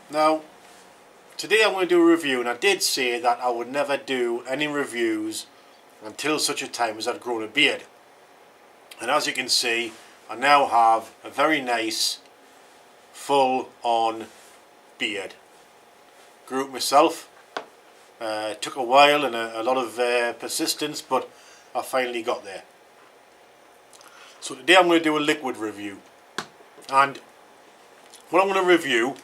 Now, today I'm going to do a review, and I did say that I would never do any reviews until such a time as I'd grown a beard. And as you can see, I now have a very nice, full-on beard. Grew it myself. Took a while and a lot of persistence, but I finally got there. So today I'm going to do a liquid review, and what I'm going to review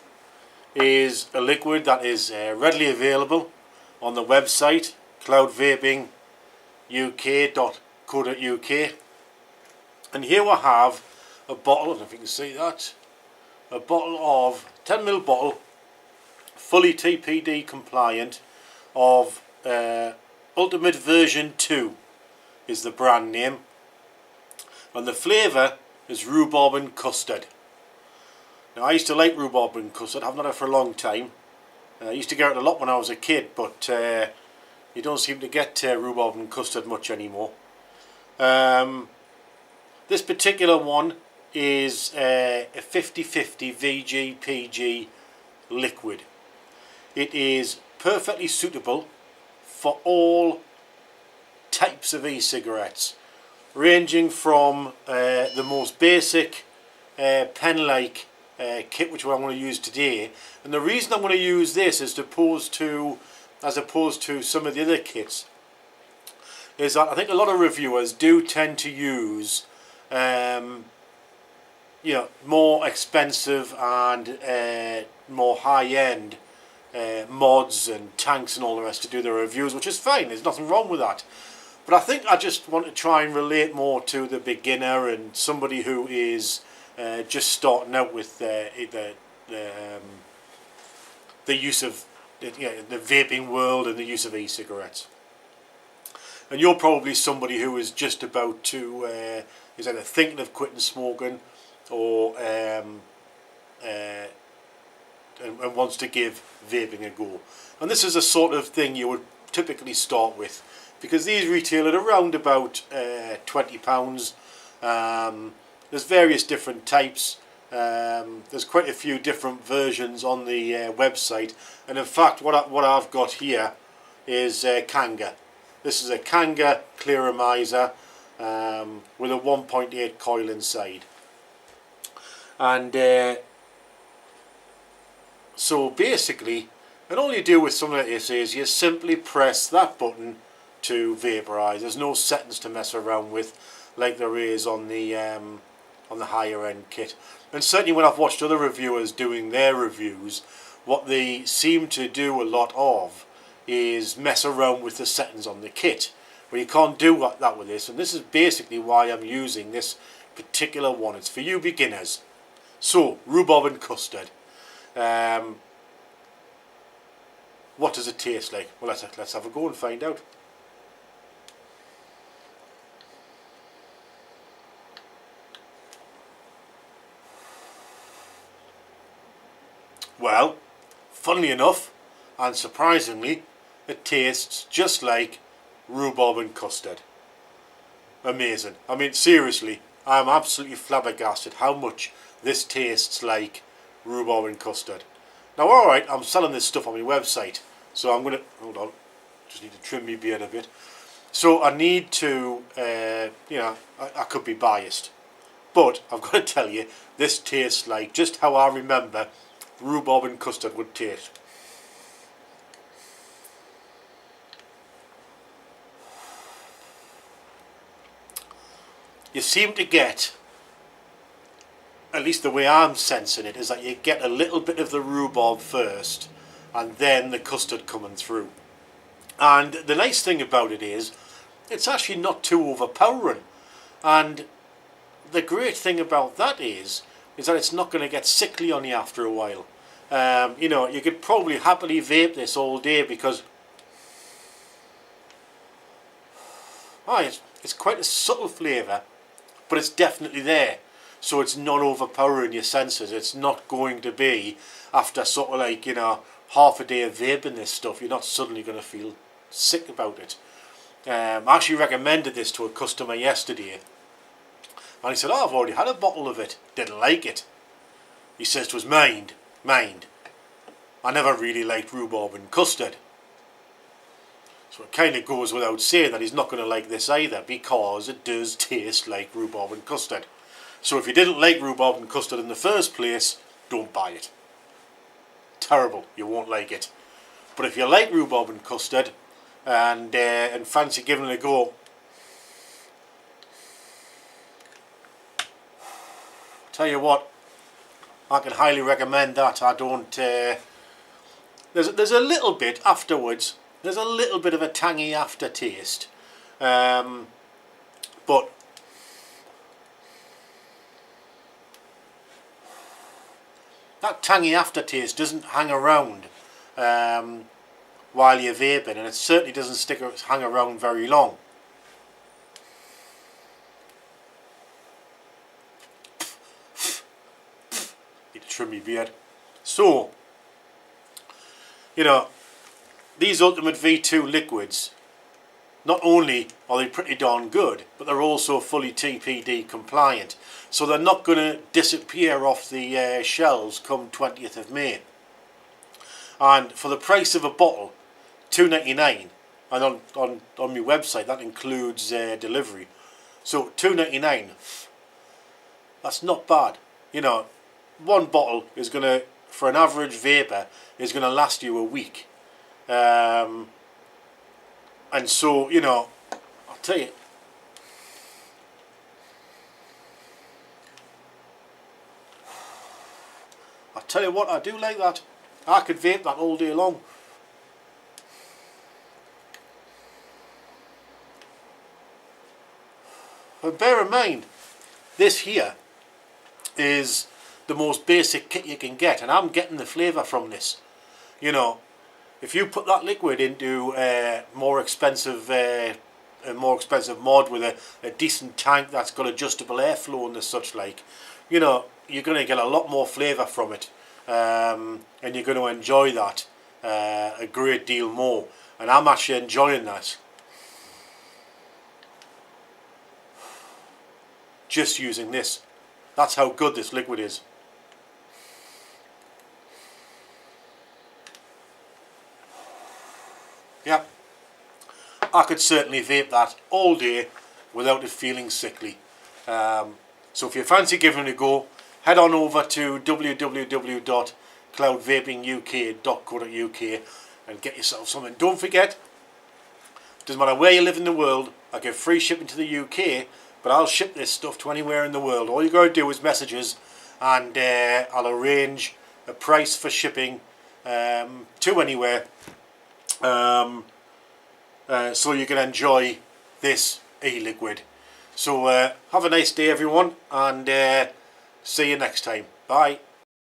is a liquid that is readily available on the website cloudvapinguk.co.uk, and here we have a bottle, I don't know if you can see that, a bottle of 10ml bottle, fully TPD compliant, of Ultimate Version 2 is the brand name, and the flavour is Rhubarb Custard. Now, I used to like Rhubarb Custard. I haven't had it for a long time. I used to get it a lot when I was a kid, but you don't seem to get Rhubarb Custard much anymore. This particular one is a 50-50 VG-PG liquid. It is perfectly suitable for all types of e-cigarettes, ranging from the most basic pen-like kit, which I'm going to use today. And the reason I'm going to use this as opposed to some of the other kits is that I think a lot of reviewers do tend to use more expensive and more high-end mods and tanks and all the rest to do their reviews, which is fine. There's nothing wrong with that. But I think I just want to try and relate more to the beginner and somebody who is just starting out with the use of the vaping world and the use of e-cigarettes. And you're probably somebody who is just about to is either thinking of quitting smoking or and wants to give vaping a go. And this is a sort of thing you would typically start with, because these retail at around about £20. There's various different types. There's quite a few different versions on the website, and in fact what I've got here is Kanga. This is a Kanga Clearomizer with a 1.8 coil inside, and so basically, and all you do with something like this is you simply press that button to vaporize. There's no settings to mess around with like there is on the higher end kit. And certainly when I've watched other reviewers doing their reviews, what they seem to do a lot of is mess around with the settings on the kit. Well, you can't do that with this, and this is basically why I'm using this particular one. It's for you beginners. So, Rhubarb Custard. What does it taste like? Well, let's have a go and find out. Well, funnily enough, and surprisingly, it tastes just like Rhubarb Custard. Amazing. I mean, seriously, I'm absolutely flabbergasted how much this tastes like Rhubarb Custard. Now, alright, I'm selling this stuff on my website, so I'm going to, hold on, just need to trim my beard a bit. So I need to, I could be biased, but I've got to tell you, this tastes like just how I remember Rhubarb Custard would taste. You seem to get, at least the way I'm sensing it, is that you get a little bit of the rhubarb first and then the custard coming through. And the nice thing about it is it's actually not too overpowering, and the great thing about that is that it's not going to get sickly on you after a while. You could probably happily vape this all day, because it's quite a subtle flavour, but it's definitely there. So it's not overpowering your senses. It's not going to be, after sort of like, half a day of vaping this stuff, you're not suddenly going to feel sick about it. I actually recommended this to a customer yesterday, and he said, "Oh, I've already had a bottle of it, didn't like it." He says to us, mind. I never really liked rhubarb and custard. So it kind of goes without saying that he's not going to like this either, because it does taste like rhubarb and custard. So if you didn't like rhubarb and custard in the first place, don't buy it. Terrible, you won't like it. But if you like rhubarb and custard and fancy giving it a go, tell you what, I can highly recommend that. I don't. There's a little bit afterwards. There's a little bit of a tangy aftertaste, but that tangy aftertaste doesn't hang around while you're vaping, and it certainly doesn't hang around very long. Need to trim my beard. So, you know, these Ultimate V2 liquids, not only are they pretty darn good, but they're also fully TPD compliant. So they're not going to disappear off the shelves come 20th of May. And for the price of a bottle, $2.99, and on my website that includes delivery. So $2.99, that's not bad. You know, one bottle is going to, for an average vapor, is going to last you a week. And so, you know, I'll tell you, what, I do like that. I could vape that all day long. But bear in mind, this here is the most basic kit you can get, and I'm getting the flavour from this. You know, if you put that liquid into a more expensive mod with a decent tank that's got adjustable airflow and the such like, you know, you're going to get a lot more flavour from it, and you're going to enjoy that a great deal more. And I'm actually enjoying that just using this. That's how good this liquid is. Yeah, I could certainly vape that all day without it feeling sickly. So if you fancy giving it a go, head on over to www.cloudvapinguk.co.uk and get yourself something. Don't forget, doesn't matter where you live in the world, I give free shipping to the UK, but I'll ship this stuff to anywhere in the world. All you got to do is message us, and I'll arrange a price for shipping to anywhere. So you can enjoy this e-liquid. So have a nice day everyone, and see you next time. Bye.